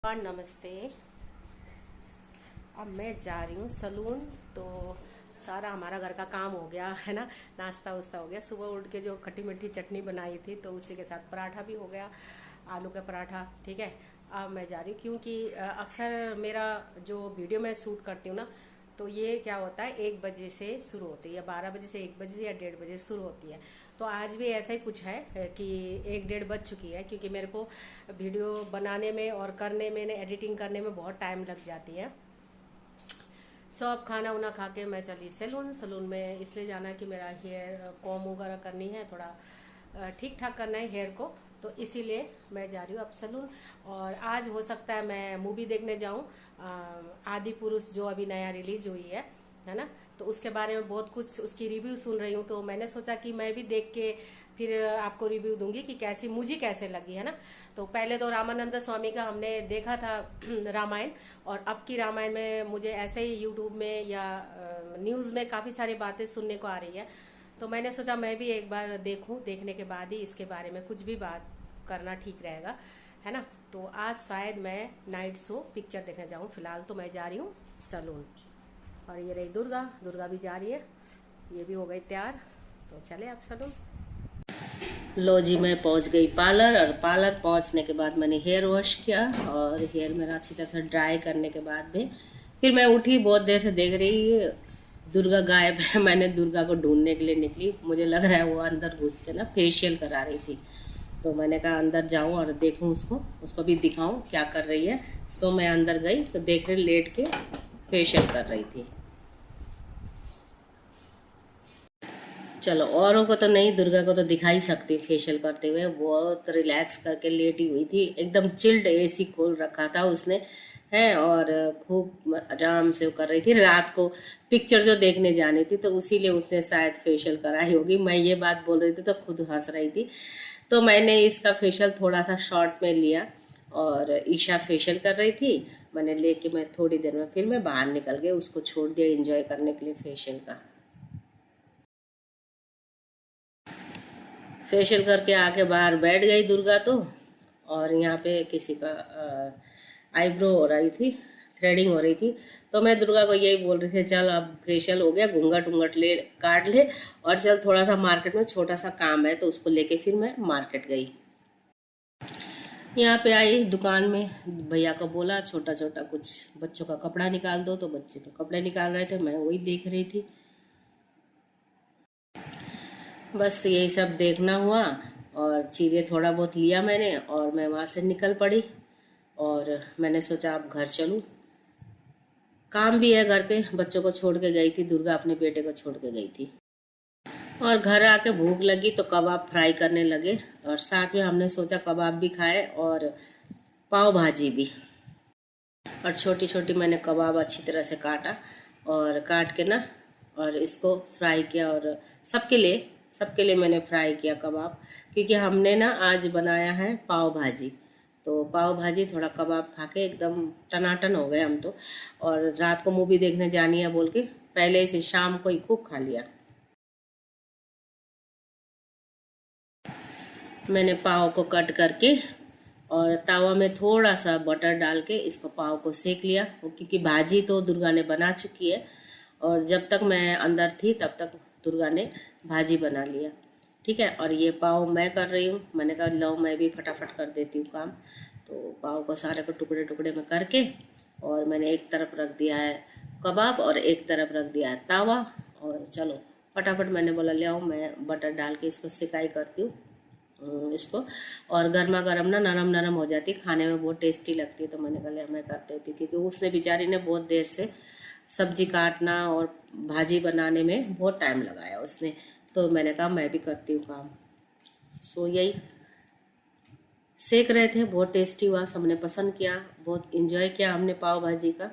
नमस्ते। अब मैं जा रही हूँ सलून। तो सारा हमारा घर का काम हो गया है ना, नाश्ता वास्ता हो गया। सुबह उठ के जो खट्टी मीठी चटनी बनाई थी तो उसी के साथ पराठा भी हो गया, आलू का पराठा। ठीक है, अब मैं जा रही हूँ क्योंकि अक्सर मेरा जो वीडियो मैं शूट करती हूँ ना, तो ये क्या होता है 1 बजे से शुरू होती है, या 12 बजे से 1 बजे से या 1:30 बजे शुरू होती है। तो आज भी ऐसा ही कुछ है कि 1 1:30 बज चुकी है, क्योंकि मेरे को वीडियो बनाने में और करने में, एडिटिंग करने में बहुत टाइम लग जाती है। सो अब खाना वाना खा के मैं चली सैलून। सैलून में इसलिए जाना है कि मेरा हेयर कॉम वगैरह करनी है, थोड़ा ठीक ठाक करना है हेयर को, तो इसीलिए मैं जा रही हूँ अब सैलून। और आज हो सकता है मैं मूवी देखने जाऊँ, आदि पुरुष जो अभी नया रिलीज हुई है ना। तो उसके बारे में बहुत कुछ उसकी रिव्यू सुन रही हूँ, तो मैंने सोचा कि मैं भी देख के फिर आपको रिव्यू दूंगी कि कैसी मुझे कैसे लगी, है ना। तो पहले तो रामानंद स्वामी का हमने देखा था रामायण, और अब की रामायण में मुझे ऐसे ही यूट्यूब में या न्यूज़ में काफ़ी सारी बातें सुनने को आ रही है। तो मैंने सोचा मैं भी एक बार देखूं, देखने के बाद ही इसके बारे में कुछ भी बात करना ठीक रहेगा, है ना। तो आज शायद मैं नाइट शो पिक्चर देखने जाऊं। फिलहाल तो मैं जा रही हूँ सलून। और ये रही दुर्गा, दुर्गा भी जा रही है, ये भी हो गई तैयार। तो चले आप सलून। लो जी, मैं पहुंच गई पार्लर, और पार्लर पहुंचने के बाद मैंने हेयर वॉश किया, और हेयर मेरा अच्छी तरह से ड्राई करने के बाद में फिर मैं उठी। बहुत देर से देख रही दुर्गा गायब है। मैंने दुर्गा को ढूंढने के लिए निकली। मुझे लग रहा है वो अंदर घुस के ना फेशियल करा रही थी, तो मैंने कहा अंदर जाऊं और देखूं उसको, उसको भी दिखाऊं क्या कर रही है। सो मैं अंदर गई तो देख रही लेट के फेशियल कर रही थी। चलो, औरों को तो नहीं, दुर्गा को तो दिखा ही सकती फेशियल करते हुए। बहुत रिलैक्स करके लेटी हुई थी, एकदम चिल्ड, एसी खोल रखा था उसने है, और खूब आराम से वो कर रही थी। रात को पिक्चर जो देखने जानी थी तो उसीलिए उसने शायद फेशियल कराई होगी। मैं ये बात बोल रही थी तो खुद हंस रही थी। तो मैंने इसका फेशियल थोड़ा सा शॉर्ट में लिया, और ईशा फेशियल कर रही थी, मैंने लेके मैं थोड़ी देर में फिर मैं बाहर निकल गई, उसको छोड़ दिया एंजॉय करने के लिए फेशियल का। फेशियल करके आके बाहर बैठ गई दुर्गा तो। और यहाँ पे किसी का आईब्रो हो रही थी, थ्रेडिंग हो रही थी। तो मैं दुर्गा को यही बोल रही थी, चल अब फेशियल हो गया, घूंघट उंगट ले काट ले, और चल थोड़ा सा मार्केट में छोटा सा काम है, तो उसको लेके फिर मैं मार्केट गई। यहाँ पे आई दुकान में, भैया को बोला छोटा छोटा कुछ बच्चों का कपड़ा निकाल दो, तो बच्चे तो कपड़े निकाल रहे थे, मैं वही देख रही थी। बस यही सब देखना हुआ, और चीज़ें थोड़ा बहुत लिया मैंने, और मैं वहाँ से निकल पड़ी। और मैंने सोचा अब घर चलूँ, काम भी है घर पे। बच्चों को छोड़ के गई थी दुर्गा, अपने बेटे को छोड़ के गई थी। और घर आके भूख लगी तो कबाब फ्राई करने लगे, और साथ में हमने सोचा कबाब भी खाए और पाव भाजी भी। और छोटी छोटी मैंने कबाब अच्छी तरह से काटा, और काट के ना और इसको फ्राई किया, और सबके लिए मैंने फ्राई किया कबाब, क्योंकि हमने ना आज बनाया है पाव भाजी। तो पाव भाजी थोड़ा कबाब खा के एकदम टनाटन हो गए हम तो। और रात को मूवी देखने जानी है बोल के पहले से शाम को ही खूब खा लिया। मैंने पाव को कट करके और तावा में थोड़ा सा बटर डाल के इसको पाव को सेक लिया, क्योंकि भाजी तो दुर्गा ने बना चुकी है, और जब तक मैं अंदर थी तब तक दुर्गा ने भाजी बना लिया। ठीक है, और ये पाव मैं कर रही हूँ। मैंने कहा लो मैं भी फटाफट कर देती हूँ काम। तो पाव को सारे को टुकड़े टुकड़े में करके, और मैंने एक तरफ रख दिया है कबाब और एक तरफ रख दिया है तावा। और चलो फटाफट मैंने बोला ले आओ, मैं बटर डाल के इसको सिकाई करती हूँ इसको। और गर्मा गर्म ना नरम नरम हो जाती, खाने में बहुत टेस्टी लगती है। तो मैंने कहा मैं कर देती, क्योंकि उसने बेचारी ने बहुत देर से सब्जी काटना और भाजी बनाने में बहुत टाइम लगाया उसने। तो मैंने कहा मैं भी करती हूँ काम। सो यही सेक रहे थे, बहुत टेस्टी हुआ, सबने पसंद किया, बहुत इंजॉय किया हमने पाव भाजी का।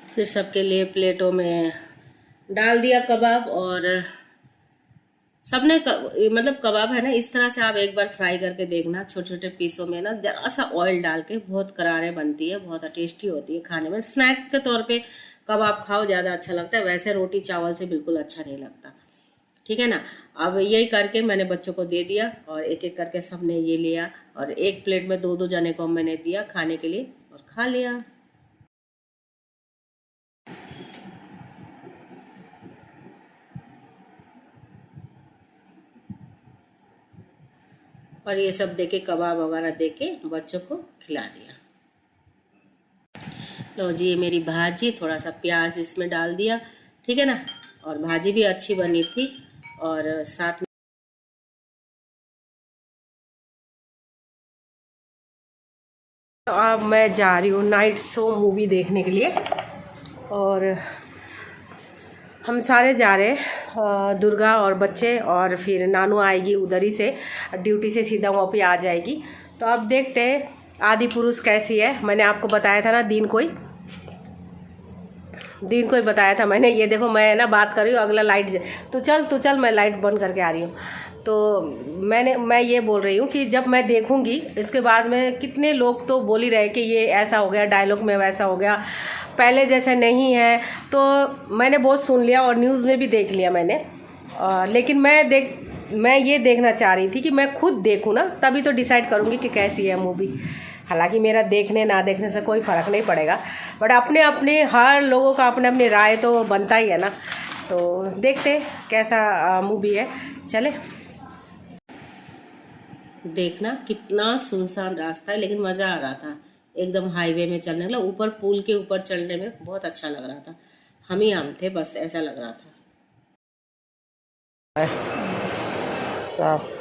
फिर सबके लिए प्लेटों में डाल दिया कबाब, और सबने मतलब कबाब है ना, इस तरह से आप एक बार फ्राई करके देखना, छोटे छोटे पीसों में ना जरा सा ऑयल डाल के, बहुत करारे बनती है, बहुत टेस्टी होती है खाने में। स्नैक्स के तौर पे कबाब खाओ ज़्यादा अच्छा लगता है, वैसे रोटी चावल से बिल्कुल अच्छा नहीं लगता। ठीक है ना। अब यही करके मैंने बच्चों को दे दिया और एक एक करके सबने ये लिया और एक प्लेट में दो दो जने को मैंने दिया खाने के लिए और खा लिया। और ये सब देके कबाब वगैरह देके बच्चों को खिला दिया। लो जी, ये मेरी भाजी, थोड़ा सा प्याज इसमें डाल दिया, ठीक है ना। और भाजी भी अच्छी बनी थी और साथ में तो अब मैं जा रही हूँ नाइट शो मूवी देखने के लिए और हम सारे जा रहे हैं, दुर्गा और बच्चे, और फिर नानू आएगी उधर ही से, ड्यूटी से सीधा वहाँ पे आ जाएगी। तो अब देखते हैं आदि पुरुष कैसी है। मैंने आपको बताया था ना दिन कोई बताया था मैंने। ये देखो मैं ना बात कर रही हूँ, अगला लाइट तू चल मैं लाइट बंद करके आ रही हूँ। तो मैं ये बोल रही हूँ कि जब मैं देखूँगी इसके बाद में कितने लोग तो बोल ही रहे कि ये ऐसा हो गया, डायलॉग में वैसा हो गया, पहले जैसे नहीं है। तो मैंने बहुत सुन लिया और न्यूज़ में भी देख लिया मैंने, लेकिन मैं ये देखना चाह रही थी कि मैं खुद देखूँ ना, तभी तो डिसाइड करूँगी कि कैसी है मूवी। हालांकि मेरा देखने ना देखने से कोई फ़र्क नहीं पड़ेगा, बट अपने अपने हर लोगों का अपने अपने राय तो बनता ही है ना। तो देखते कैसा मूवी है, चले। देखना कितना सुनसान रास्ता है, लेकिन मज़ा आ रहा था एकदम हाईवे में चलने का। ऊपर पुल के ऊपर चलने में बहुत अच्छा लग रहा था, हम थे बस, ऐसा लग रहा था। साफ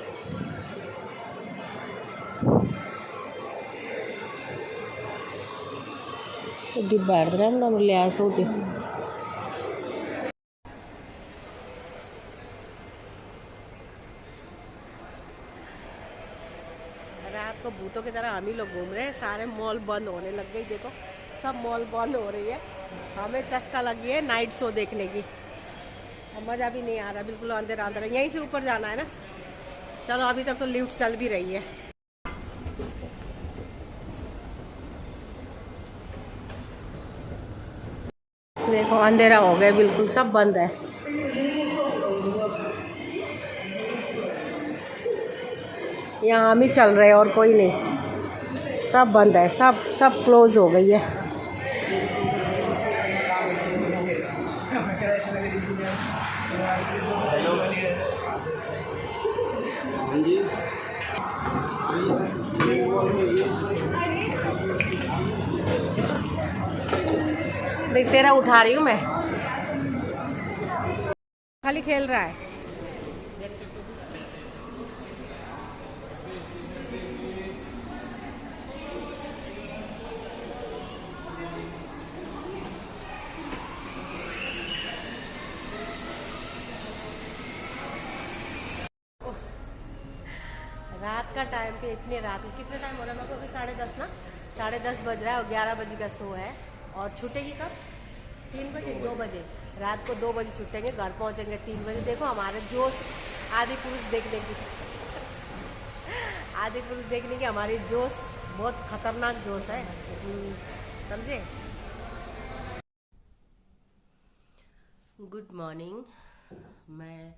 ಡಿಬ್ಬಾಡ್ದ್ರೆ ನಮ್ಮ ಲ್ಯಾಸ್ ಹೋಗ್ತೀವಿ। रात को भूतों की तरह हम ही लोग घूम रहे हैं, सारे मॉल बंद होने लग गई। देखो सब मॉल बंद हो रही है, हमें चस्का लगी है नाइट शो देखने की। मज़ा भी नहीं आ रहा, बिल्कुल अंधेरा अंधेरा। यहीं से ऊपर जाना है ना। चलो अभी तक तो लिफ्ट चल भी रही है। देखो अंधेरा हो गया, बिल्कुल सब बंद है। यहाँ हम ही चल रहे हैं और कोई नहीं, सब बंद है, सब क्लोज हो गई है। देख तेरा उठा रही हूँ मैं, खाली खेल रहा है। रात का टाइम पे इतनी रात में, कितने टाइम हो रहा है मेरे को? अभी 10:30 ना, 10:30 बज रहा है और 11 बजे का शो है। और छूटेगी कब? 3 बजे, 2 बजे, रात को 2 बजे छूटेंगे, घर पहुंचेंगे 3 बजे। देखो हमारे जोश आदि पुरुष देखने की आदि पुरुष देखने की हमारी जोश बहुत खतरनाक जोश है, समझे। Good morning. मैं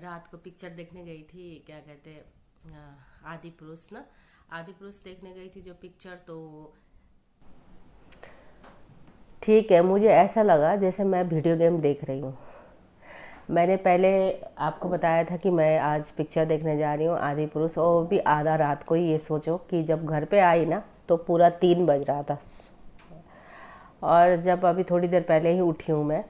रात को पिक्चर देखने गई थी, क्या कहते हैं, आदि पुरुष ना, आदि पुरुष देखने गई थी जो पिक्चर। तो ठीक है, मुझे ऐसा लगा जैसे मैं वीडियो गेम देख रही हूँ। मैंने पहले आपको बताया था कि मैं आज पिक्चर देखने जा रही हूँ आदि पुरुष, और भी आधा रात को ही। ये सोचो कि जब घर पे आई ना तो पूरा 3 बज रहा था, और जब अभी थोड़ी देर पहले ही उठी हूँ मैं।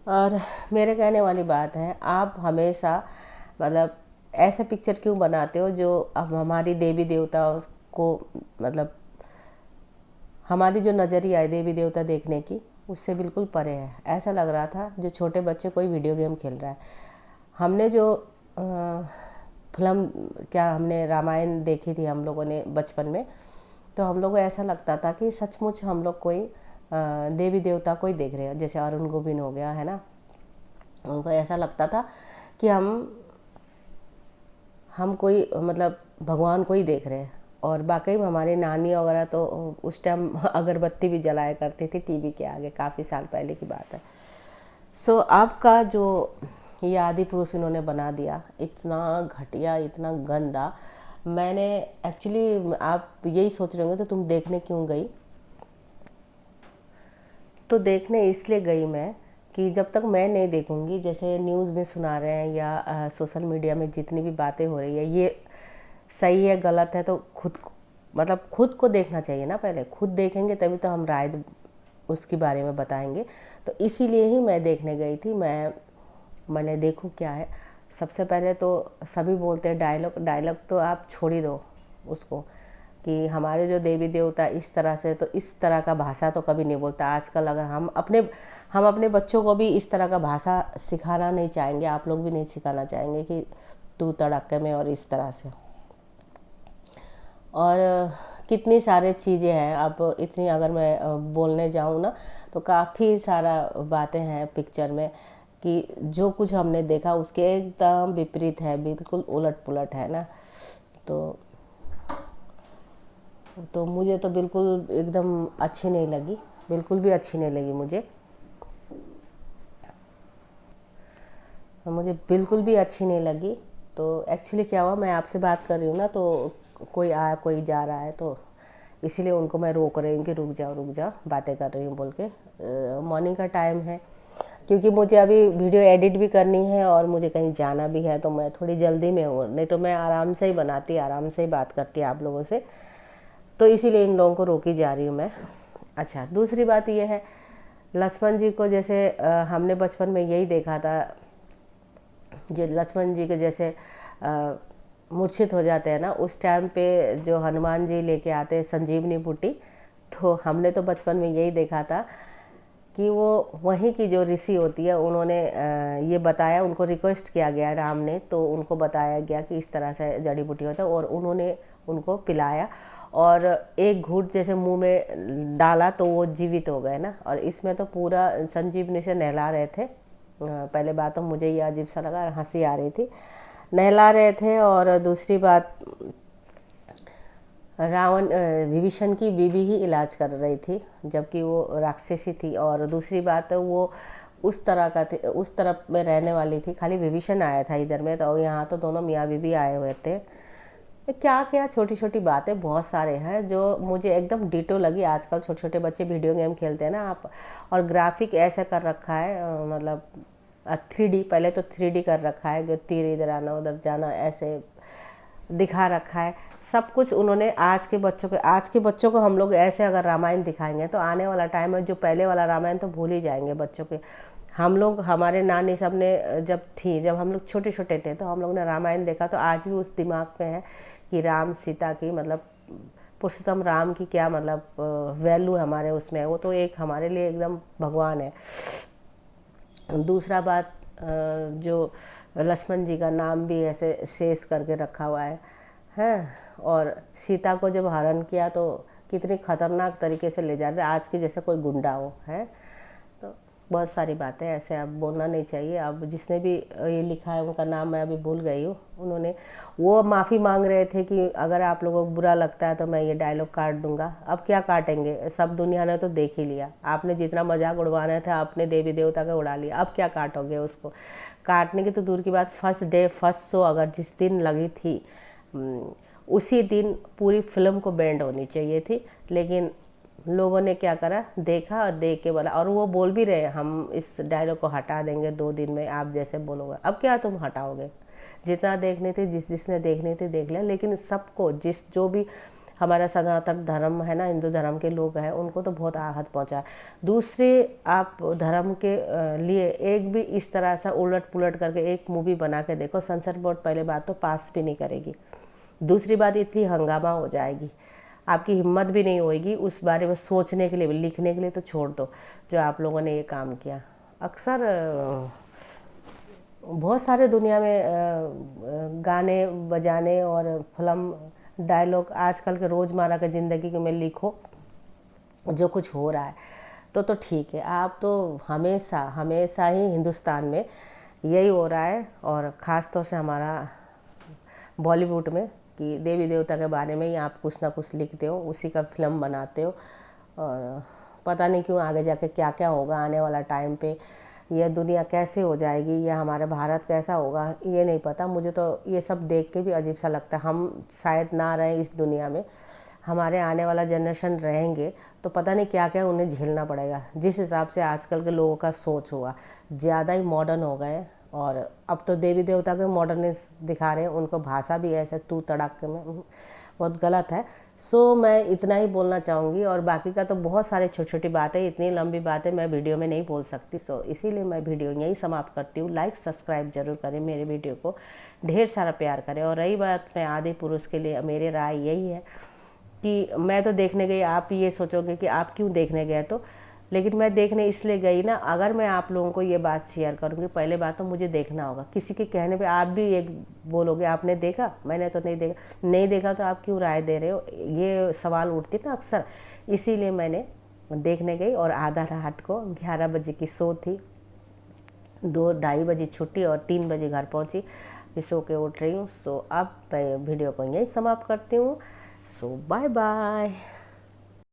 और मेरे कहने वाली बात है, आप हमेशा मतलब ऐसे पिक्चर क्यों बनाते हो जो अब हमारी देवी देवता को, मतलब हमारी जो नज़रिया है देवी देवता देखने की, उससे बिल्कुल परे है। ऐसा लग रहा था जो छोटे बच्चे कोई वीडियो गेम खेल रहा है। हमने जो फिल्म, क्या हमने रामायण देखी थी हम लोगों ने बचपन में, तो हम लोग को ऐसा लगता था कि सचमुच हम लोग कोई देवी देवता को ही देख रहे हैं। जैसे अरुण गोविंद हो गया है ना, उनको ऐसा लगता था कि हम कोई मतलब भगवान को ही देख रहे हैं। और बाकी हमारी नानी वगैरह तो उस टाइम अगरबत्ती भी जलाया करती थी टीवी के आगे, काफ़ी साल पहले की बात है। सो अब का जो ये आदि पुरुष इन्होंने बना दिया, इतना घटिया, इतना गंदा। मैंने एक्चुअली, आप यही सोच रहे होंगे तो तुम देखने क्यों गई, तो देखने इसलिए गई मैं कि जब तक मैं नहीं देखूंगी, जैसे न्यूज़ में सुना रहे हैं या सोशल मीडिया में जितनी भी बातें हो रही है, ये सही है गलत है, तो खुद को देखना चाहिए ना। पहले खुद देखेंगे तभी तो हम राय उसके बारे में बताएंगे। तो इसीलिए ही मैं देखने गई थी। मैंने देखूं क्या है। सबसे पहले तो सभी बोलते हैं डायलॉग तो आप छोड़ ही दो उसको, कि हमारे जो देवी देवता इस तरह से, तो इस तरह का भाषा तो कभी नहीं बोलता। आजकल अगर हम अपने बच्चों को भी इस तरह का भाषा सिखाना नहीं चाहेंगे, आप लोग भी नहीं सिखाना चाहेंगे कि तू तड़ाके में और इस तरह से। और कितनी सारी चीज़ें हैं, अब इतनी अगर मैं बोलने जाऊँ ना तो काफ़ी सारा बातें हैं पिक्चर में कि जो कुछ हमने देखा उसके एकदम विपरीत है, बिल्कुल उलट पुलट है ना। तो मुझे तो बिल्कुल एकदम अच्छी नहीं लगी, बिल्कुल भी अच्छी नहीं लगी मुझे बिल्कुल भी अच्छी नहीं लगी। तो एक्चुअली क्या हुआ, मैं आपसे बात कर रही हूँ ना, तो कोई जा रहा है, तो इसीलिए उनको मैं रोक रही हूँ कि रुक जाओ, बातें कर रही हूँ बोल के। मॉर्निंग का टाइम है, क्योंकि मुझे अभी वीडियो एडिट भी करनी है और मुझे कहीं जाना भी है, तो मैं थोड़ी जल्दी में हूँ। नहीं तो मैं आराम से ही बनाती, आराम से ही बात करती आप लोगों से, तो इसीलिए इन लोगों को रोकी जा रही हूँ मैं। अच्छा, दूसरी बात ये है, लक्ष्मण जी को जैसे हमने बचपन में यही देखा था, जो लक्ष्मण जी के जैसे मूर्छित हो जाते हैं ना, उस टाइम पे जो हनुमान जी लेके आते हैं संजीवनी बूटी, तो हमने तो बचपन में यही देखा था कि वो वहीं की जो ऋषि होती है, उन्होंने ये बताया, उनको रिक्वेस्ट किया गया राम ने, तो उनको बताया गया कि इस तरह से जड़ी बूटी होता है, और उन्होंने उनको पिलाया और एक घूंट जैसे मुंह में डाला तो वो जीवित हो गए ना। और इसमें तो पूरा संजीवनी से नहला रहे थे। पहले बात तो मुझे ये अजीब सा लगा, हंसी आ रही थी, नहला रहे थे। और दूसरी बात, रावण विभीषण की बीवी ही इलाज कर रही थी, जबकि वो राक्षसी थी। और दूसरी बात, वो उस तरफ में रहने वाली थी, खाली विभीषण आया था इधर में, तो यहाँ तो दोनों मियाँ बीवी आए हुए थे। क्या छोटी छोटी बातें बहुत सारे हैं जो मुझे एकदम डिटो लगी। आजकल छोटे छोटे बच्चे वीडियो गेम खेलते हैं ना आप, और ग्राफिक ऐसा कर रखा है, मतलब 3D, पहले तो 3D कर रखा है, जो तीर इधर आना उधर जाना ऐसे दिखा रखा है सब कुछ उन्होंने। आज के बच्चों को हम लोग ऐसे अगर रामायण दिखाएंगे तो आने वाला टाइम है, जो पहले वाला रामायण तो भूल ही जाएंगे बच्चों के। हम लोग, हमारे नानी सब ने जब हम लोग छोटे छोटे थे, तो हम लोग ने रामायण देखा, तो आज भी उस दिमाग में है कि राम सीता की, मतलब पुरुषोत्तम राम की क्या मतलब वैल्यू हमारे उसमें है। वो तो एक हमारे लिए एकदम भगवान है। दूसरा बात, जो लक्ष्मण जी का नाम भी ऐसे शेष करके रखा हुआ है। और सीता को जब हरण किया तो कितनी खतरनाक तरीके से ले जा रहे, आज के जैसे कोई गुंडा हो है। तो बहुत सारी बातें ऐसे अब बोलना नहीं चाहिए। अब जिसने भी ये लिखा है उनका नाम मैं अभी भूल गई हूँ, उन्होंने वो माफ़ी मांग रहे थे कि अगर आप लोगों को बुरा लगता है तो मैं ये डायलॉग काट दूंगा। अब क्या काटेंगे, सब दुनिया ने तो देख ही लिया। आपने जितना मजाक उड़वाना था अपने देवी देवता का उड़ा लिया, अब क्या काटोगे उसको। काटने की तो दूर की बात, फर्स्ट शो अगर जिस दिन लगी थी उसी दिन पूरी फिल्म को बैंड होनी चाहिए थी, लेकिन लोगों ने क्या करा, देखा और देख के बोला। और वो बोल भी रहे हम इस डायलॉग को हटा देंगे 2 दिन में, आप जैसे बोलोगे। अब क्या तुम हटाओगे, जितना देखने थे जिसने देखने थे देख लिया। लेकिन सबको जो भी हमारा सनातन धर्म है ना, हिंदू धर्म के लोग हैं, उनको तो बहुत आहत पहुंचा है। दूसरे आप धर्म के लिए एक भी इस तरह सा उलट पुलट करके एक मूवी बना के देखो, सेंसर बोर्ड पहले बात तो पास भी नहीं करेगी। दूसरी बात, इतनी हंगामा हो जाएगी, आपकी हिम्मत भी नहीं होएगी उस बारे में सोचने के लिए, लिखने के लिए तो छोड़ दो, जो आप लोगों ने ये काम किया। अक्सर बहुत सारे दुनिया में गाने बजाने और फिल्म डायलॉग आजकल के रोज़मर्रा के ज़िंदगी में लिखो जो कुछ हो रहा है तो ठीक है। आप तो हमेशा ही हिंदुस्तान में यही हो रहा है, और ख़ास तौर से हमारा बॉलीवुड में कि देवी देवता के बारे में ही आप कुछ ना कुछ लिखते हो, उसी का फिल्म बनाते हो। और पता नहीं क्यों आगे जाके क्या क्या होगा आने वाला टाइम पे, यह दुनिया कैसे हो जाएगी या हमारा भारत कैसा होगा ये नहीं पता। मुझे तो ये सब देख के भी अजीब सा लगता है। हम शायद ना रहें इस दुनिया में, हमारे आने वाला जनरेशन रहेंगे तो पता नहीं क्या क्या उन्हें झेलना पड़ेगा। जिस हिसाब से आजकल के लोगों का सोच हुआ, ज़्यादा ही मॉडर्न हो गए। और अब तो देवी देवता के मॉडर्निस दिखा रहे हैं, उनको भाषा भी ऐसे तू तड़ाक में, बहुत गलत है। सो मैं इतना ही बोलना चाहूँगी, और बाकी का तो बहुत सारे छोटी छोटी बातें, इतनी लंबी बातें मैं वीडियो में नहीं बोल सकती। सो इसीलिए मैं वीडियो यहीं समाप्त करती हूँ। लाइक सब्सक्राइब जरूर करें, मेरे वीडियो को ढेर सारा प्यार करें। और रही बात मैं आदि पुरुष के लिए, मेरी राय यही है कि मैं तो देखने गई, आप ये सोचोगे कि आप क्यों देखने गए, तो लेकिन मैं देखने इसलिए गई ना, अगर मैं आप लोगों को ये बात शेयर करूँगी, पहले बात तो मुझे देखना होगा। किसी के कहने पे आप भी एक बोलोगे आपने देखा, मैंने तो नहीं देखा। नहीं देखा तो आप क्यों राय दे रहे हो, ये सवाल उठती ना अक्सर। इसीलिए मैंने देखने गई, और आधा रात को 11 बजे की शो थी, 2-2:30 बजे छुट्टी और 3 बजे घर पहुँची। फिर सो के उठ रही हूँ। सो अब मैं वीडियो को यहीं समाप्त करती हूँ। सो बाय बाय।